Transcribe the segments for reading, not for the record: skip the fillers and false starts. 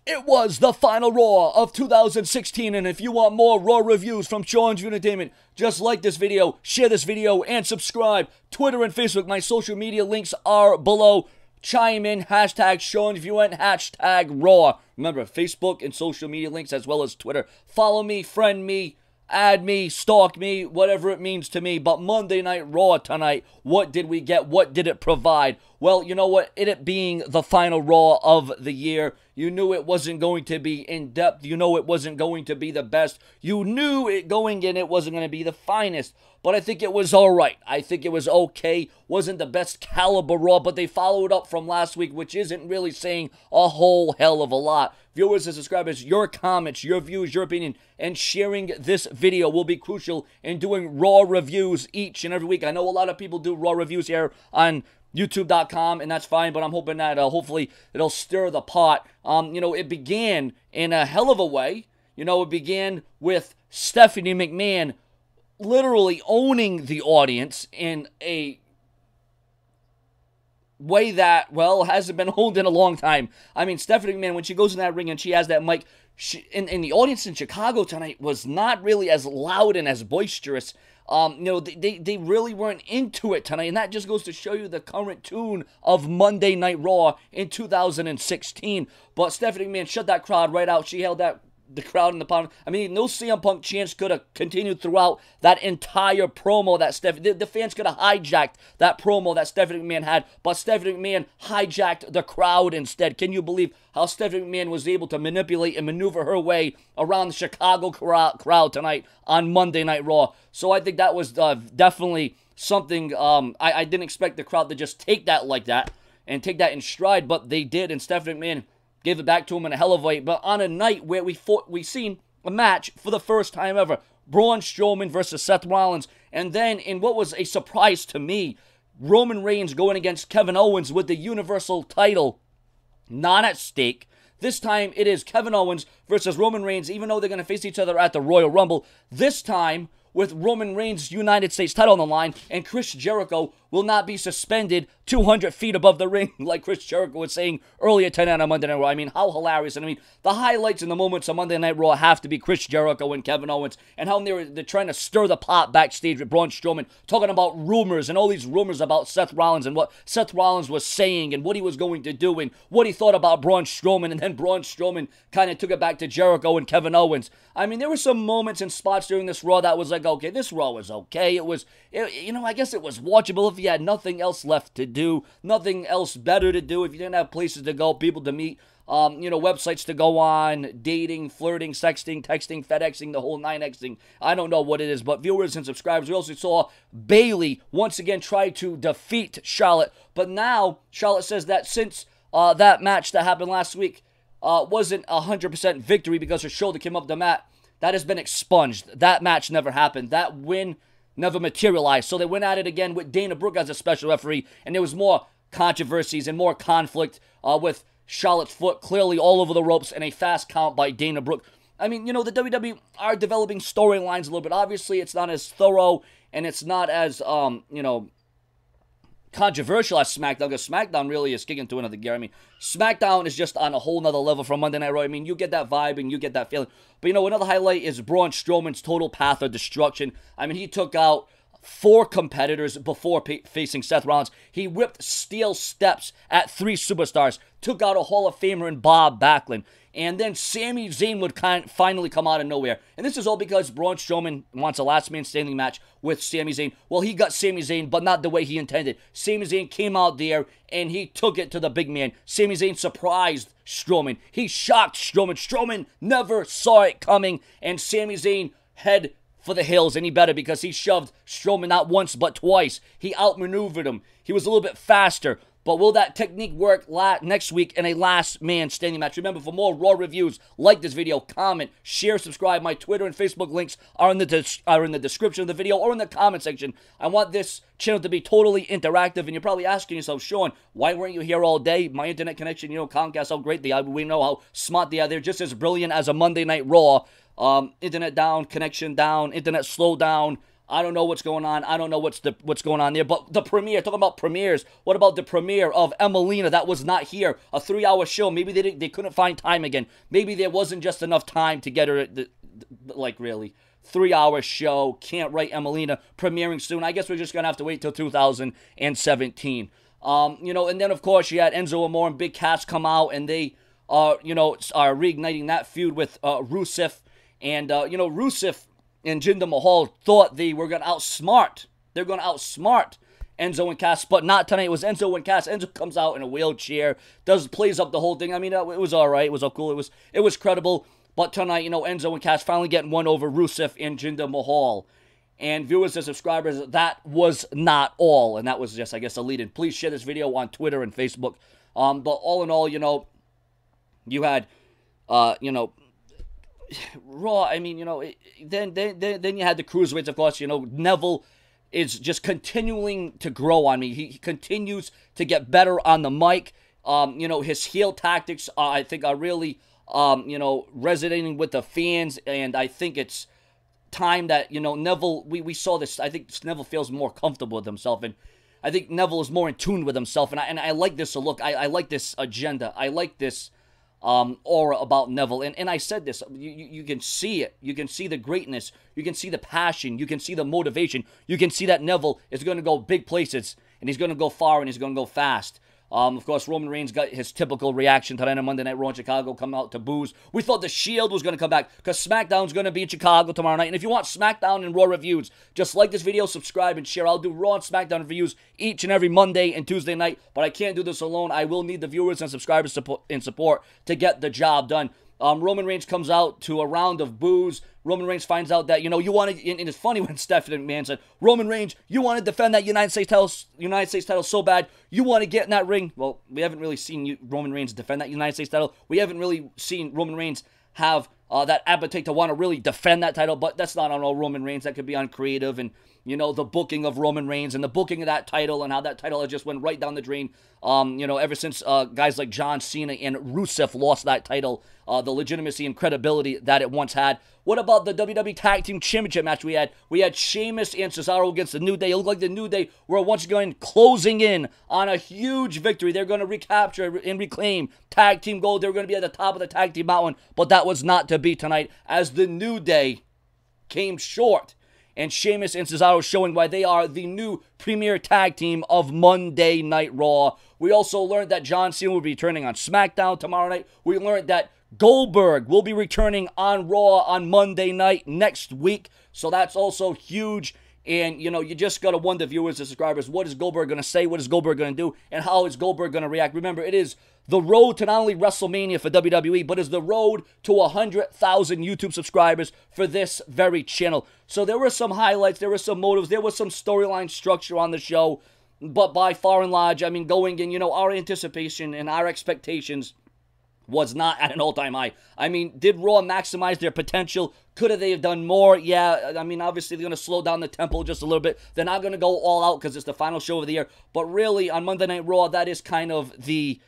It was the final Raw of 2016, and if you want more Raw reviews from SeanzViewEnt Entertainment, just like this video, share this video, and subscribe. Twitter and Facebook, my social media links are below. Chime in, hashtag SeanzViewEnt, hashtag Raw. Remember, Facebook and social media links as well as Twitter. Follow me, friend me, add me, stalk me, whatever it means to me. But Monday Night Raw tonight, what did we get? What did it provide? Well, you know what? It being the final Raw of the year, you knew it wasn't going to be in-depth. You know it wasn't going to be the best. You knew it going in, it wasn't going to be the finest. But I think it was all right. I think it was okay. Wasn't the best caliber Raw, but they followed up from last week, which isn't really saying a whole hell of a lot. Viewers and subscribers, your comments, your views, your opinion, and sharing this video will be crucial in doing Raw reviews each and every week. I know a lot of people do Raw reviews here on YouTube.com, and that's fine, but I'm hoping that hopefully it'll stir the pot. It began in a hell of a way. It began with Stephanie McMahon literally owning the audience in a way that, well, hasn't been owned in a long time. I mean, Stephanie McMahon, when she goes in that ring and she has that mic, in the audience in Chicago tonight was not really as loud and as boisterous. They really weren't into it tonight, and that just goes to show you the current tune of Monday Night Raw in 2016. But Stephanie McMahon shut that crowd right out. She held the crowd in the pound. I mean, no CM Punk chants could have continued throughout that entire promo that the fans could have hijacked that promo that Stephanie McMahon had, but Stephanie McMahon hijacked the crowd instead. Can you believe how Stephanie McMahon was able to manipulate and maneuver her way around the Chicago crowd tonight on Monday Night Raw? So I think that was definitely something. I didn't expect the crowd to just take that like that and take that in stride, but they did, and Stephanie McMahon gave it back to him in a hell of a way. But on a night where we seen a match for the first time ever, Braun Strowman versus Seth Rollins, and then in what was a surprise to me, Roman Reigns going against Kevin Owens with the Universal title not at stake. This time it is Kevin Owens versus Roman Reigns, even though they're going to face each other at the Royal Rumble. This time with Roman Reigns' United States title on the line, and Chris Jericho will not be suspended 200 feet above the ring, like Chris Jericho was saying earlier tonight on Monday Night Raw. I mean, how hilarious. And I mean, the highlights and the moments of Monday Night Raw have to be Chris Jericho and Kevin Owens, and how they're trying to stir the pot backstage with Braun Strowman, talking about rumors and all these rumors about Seth Rollins and what Seth Rollins was saying and what he was going to do and what he thought about Braun Strowman, and then Braun Strowman kind of took it back to Jericho and Kevin Owens. I mean, there were some moments and spots during this Raw that was like, okay, this Raw was okay. I guess it was watchable if you had nothing else left to do, nothing else better to do, if you didn't have places to go, people to meet, websites to go on, dating, flirting, sexting, texting, FedExing, the whole 9Xing. I don't know what it is, but viewers and subscribers, we also saw Bayley once again try to defeat Charlotte, but now Charlotte says that since that match that happened last week wasn't 100% victory because her shoulder came up the mat, that has been expunged. That match never happened. That win never materialized. So they went at it again with Dana Brooke as a special referee, and there was more controversies and more conflict with Charlotte's foot clearly all over the ropes and a fast count by Dana Brooke. I mean, the WWE are developing storylines a little bit. Obviously, it's not as thorough and it's not as, controversial as SmackDown, because SmackDown really is kicking to another gear. I mean, SmackDown is just on a whole nother level from Monday Night Raw. I mean, you get that vibe and you get that feeling. But another highlight is Braun Strowman's total path of destruction. I mean, he took out 4 competitors before facing Seth Rollins. He whipped steel steps at 3 superstars, took out a Hall of Famer in Bob Backlund, and then Sami Zayn would finally come out of nowhere. And this is all because Braun Strowman wants a last man standing match with Sami Zayn. Well, he got Sami Zayn, but not the way he intended. Sami Zayn came out there and he took it to the big man. Sami Zayn surprised Strowman. He shocked Strowman. Strowman never saw it coming, and Sami Zayn head for the hills, and he better, because he shoved Strowman not once but twice. He outmaneuvered him. He was a little bit faster. But will that technique work next week in a last man standing match? Remember, for more Raw reviews, like this video, comment, share, subscribe. My Twitter and Facebook links are in the description of the video or in the comment section. I want this channel to be totally interactive, and you're probably asking yourself, Sean, why weren't you here all day? My internet connection, Comcast, how great they are. We know how smart they are. They're just as brilliant as a Monday Night Raw. Internet down, connection down, internet slow down. I don't know what's going on. I don't know what's going on there. But the premiere, talking about premieres, what about the premiere of Emelina that was not here? A 3-hour show. Maybe they couldn't find time again. Maybe there wasn't just enough time to get her, like, really. 3-hour show. Can't write Emelina. Premiering soon. I guess we're just going to have to wait till 2017. And then, of course, you had Enzo Amore and Big Cass come out, and they, are reigniting that feud with Rusev. And, Rusev and Jinder Mahal thought they were going to outsmart. They're going to outsmart Enzo and Cass, but not tonight. It was Enzo and Cass. Enzo comes out in a wheelchair, plays up the whole thing. I mean, it was all right. It was all cool. It was credible. But tonight, Enzo and Cass finally getting one over Rusev and Jinder Mahal. And viewers and subscribers, that was not all. And that was just, I guess, a lead-in. Please share this video on Twitter and Facebook. But all in all, you had, Raw, I mean, then you had the Cruiserweights, of course. Neville is just continuing to grow on me. He continues to get better on the mic. His heel tactics, I think, are really, resonating with the fans. And I think it's time that, Neville, we saw this. I think Neville feels more comfortable with himself. And I think Neville is more in tune with himself. And I like this look. I like this agenda. I like this aura about Neville. And I said this, you can see it. You can see the greatness. You can see the passion. You can see the motivation. You can see that Neville is going to go big places, and he's going to go far, and he's going to go fast. Of course, Roman Reigns got his typical reaction tonight on Monday Night Raw in Chicago, come out to boos. We thought The Shield was going to come back because SmackDown's going to be in Chicago tomorrow night. And if you want SmackDown and Raw reviews, just like this video, subscribe, and share. I'll do Raw and SmackDown reviews each and every Monday and Tuesday night, but I can't do this alone. I will need the viewers and subscribers support to get the job done. Roman Reigns comes out to a round of boos. Roman Reigns finds out that, you want to, and it's funny when Stephanie McMahon said, Roman Reigns, you want to defend that United States title so bad, you want to get in that ring. Well, we haven't really seen Roman Reigns defend that United States title. We haven't really seen Roman Reigns have that appetite to want to really defend that title, but that's not on all Roman Reigns. That could be on creative and, the booking of Roman Reigns and the booking of that title and how that title just went right down the drain. Ever since guys like John Cena and Rusev lost that title, the legitimacy and credibility that it once had. What about the WWE Tag Team Championship match we had? We had Sheamus and Cesaro against the New Day. It looked like the New Day were once again closing in on a huge victory. They're going to recapture and reclaim Tag Team Gold. They're going to be at the top of the Tag Team Mountain, but that was not to be tonight as the New Day came short. And Sheamus and Cesaro showing why they are the new premier tag team of Monday Night Raw. We also learned that John Cena will be returning on SmackDown tomorrow night. We learned that Goldberg will be returning on Raw on Monday night next week. So that's also huge. And, you just got to wonder, viewers and subscribers, what is Goldberg going to say? What is Goldberg going to do? And how is Goldberg going to react? Remember, it is the road to not only WrestleMania for WWE, but is the road to 100,000 YouTube subscribers for this very channel. So there were some highlights, there were some motives, there was some storyline structure on the show. But by far and large, I mean, going in, our anticipation and our expectations was not at an all-time high. I mean, did Raw maximize their potential? Could they have done more? Yeah, I mean, obviously they're going to slow down the tempo just a little bit. They're not going to go all out because it's the final show of the year. But really, on Monday Night Raw, that is kind of the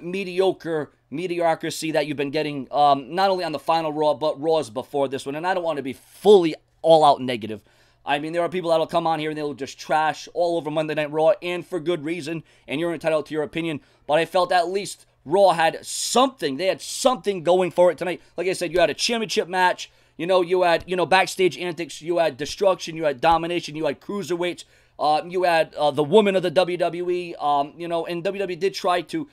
mediocrity that you've been getting, not only on the final Raw, but Raws before this one. And I don't want to be fully all-out negative. I mean, there are people that will come on here and they'll just trash all over Monday Night Raw, and for good reason, and you're entitled to your opinion. But I felt at least Raw had something. They had something going for it tonight. Like I said, you had a championship match. You had, backstage antics. You had destruction. You had domination. You had cruiserweights. You had the woman of the WWE. And WWE did try to,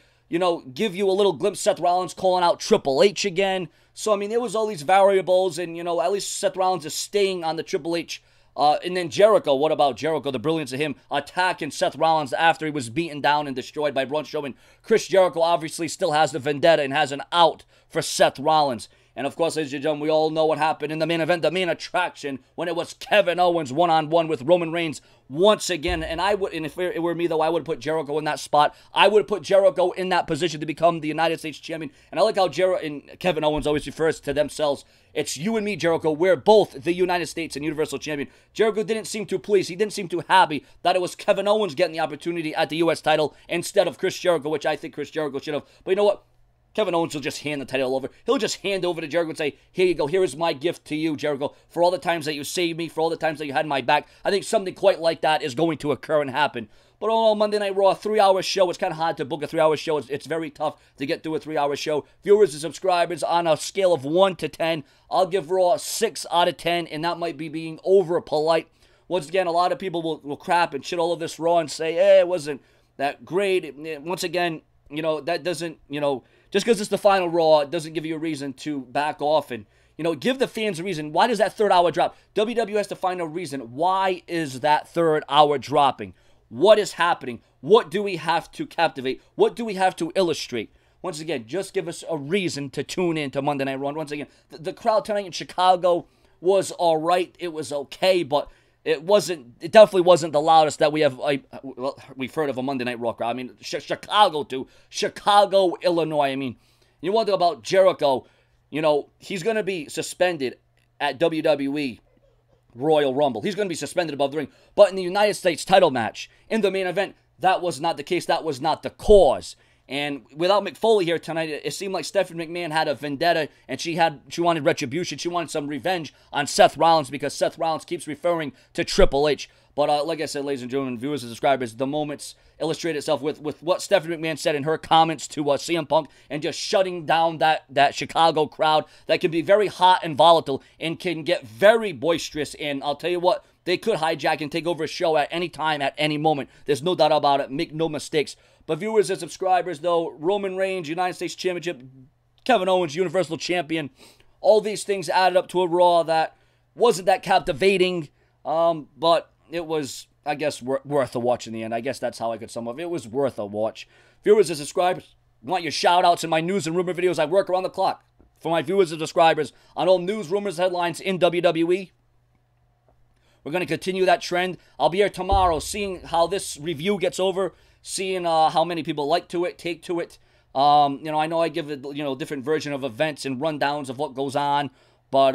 give you a little glimpse. Seth Rollins calling out Triple H again. So, I mean, there was all these variables. And, at least Seth Rollins is staying on the Triple H. And then Jericho, what about Jericho? The brilliance of him attacking Seth Rollins after he was beaten down and destroyed by Braun Strowman. Chris Jericho obviously still has the vendetta and has an out for Seth Rollins. And of course, ladies and gentlemen, we all know what happened in the main event, the main attraction, when it was Kevin Owens one-on-one with Roman Reigns once again. And if it were me, though, I would put Jericho in that spot. I would put Jericho in that position to become the United States champion. And I like how Kevin Owens always refers to themselves. It's you and me, Jericho. We're both the United States and Universal Champion. Jericho didn't seem too pleased. He didn't seem too happy that it was Kevin Owens getting the opportunity at the U.S. title instead of Chris Jericho, which I think Chris Jericho should have. But you know what? Kevin Owens will just hand the title over. He'll just hand over to Jericho and say, here you go, here is my gift to you, Jericho, for all the times that you saved me, for all the times that you had my back. I think something quite like that is going to occur and happen. But all Monday Night Raw, 3-hour show. It's kind of hard to book a 3-hour show. It's very tough to get through a 3-hour show. Viewers and subscribers, on a scale of 1 to 10, I'll give Raw 6 out of 10, and that might be being over polite. Once again, a lot of people will crap and shit all of this Raw and say, it wasn't that great. Once again, that doesn't, just because it's the final Raw, it doesn't give you a reason to back off and, give the fans a reason. Why does that 3rd hour drop? WWE has to find a reason. Why is that 3rd hour dropping? What is happening? What do we have to captivate? What do we have to illustrate? Once again, just give us a reason to tune in to Monday Night Raw. And once again, the crowd tonight in Chicago was all right. It was okay, but it definitely wasn't the loudest that we've heard of a Monday Night Raw crowd. I mean, Chicago too. Chicago, Illinois. I mean, you want to talk about Jericho, he's going to be suspended at WWE Royal Rumble. He's going to be suspended above the ring. But in the United States title match, in the main event, that was not the case. That was not the cause. And without Mick Foley here tonight, it seemed like Stephanie McMahon had a vendetta, and she wanted retribution. She wanted some revenge on Seth Rollins because Seth Rollins keeps referring to Triple H. But like I said, ladies and gentlemen, viewers and subscribers, the moments illustrate itself with what Stephanie McMahon said in her comments to CM Punk and just shutting down that Chicago crowd that can be very hot and volatile and can get very boisterous. And I'll tell you what, they could hijack and take over a show at any time, at any moment. There's no doubt about it. Make no mistakes. But viewers and subscribers, though, Roman Reigns, United States Championship, Kevin Owens, Universal Champion, all these things added up to a Raw that wasn't that captivating, but it was, I guess, worth a watch in the end. I guess that's how I could sum up. It was worth a watch. Viewers and subscribers, want your shout-outs in my news and rumor videos. I work around the clock for my viewers and subscribers on all news, rumors, headlines in WWE. We're going to continue that trend. I'll be here tomorrow seeing how this review gets over, seeing how many people take to it. I know I give a different version of events and rundowns of what goes on, but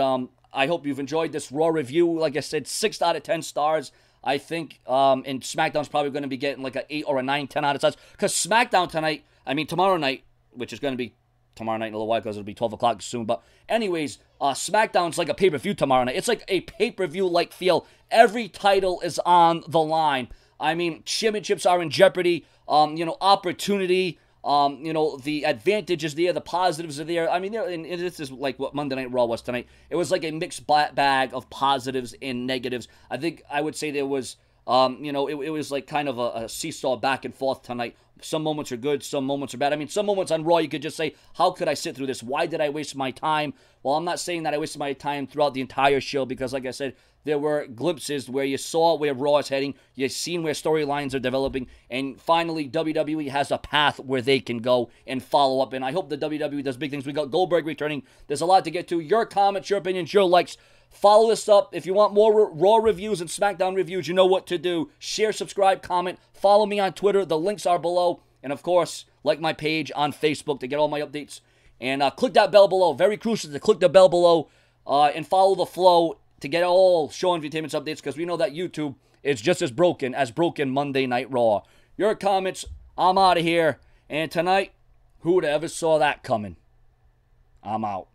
I hope you've enjoyed this Raw review. Like I said, 6 out of 10 stars. I think, and SmackDown's probably going to be getting like an 8 or a 9, 10 out of stars. Because SmackDown tonight, tomorrow night, which is going to be tomorrow night in a little while because it'll be 12 o'clock soon. But anyways, SmackDown's like a pay-per-view tomorrow night. It's like a pay-per-view-like feel. Every title is on the line. Championships are in jeopardy. Opportunity. The advantage is there, the positives are there. And this is like what Monday Night Raw was tonight. It was like a mixed bag of positives and negatives. I think I would say there was, it was like kind of a seesaw back and forth tonight. Some moments are good, some moments are bad. Some moments on Raw you could just say, how could I sit through this? Why did I waste my time? Well, I'm not saying that I wasted my time throughout the entire show because, like I said, there were glimpses where you saw where Raw is heading, you've seen where storylines are developing, and finally WWE has a path where they can go and follow up. And I hope the WWE does big things. We got Goldberg returning. There's a lot to get to. Your comments, your opinions, your likes. Follow us up. If you want more Raw reviews and SmackDown reviews, you know what to do. Share, subscribe, comment. Follow me on Twitter. The links are below. And, of course, like my page on Facebook to get all my updates. And click that bell below. Very crucial to click the bell below and follow the flow to get all Show Entertainment's updates because we know that YouTube is just as broken Monday Night Raw. Your comments, I'm out of here. And tonight, who would have ever saw that coming? I'm out.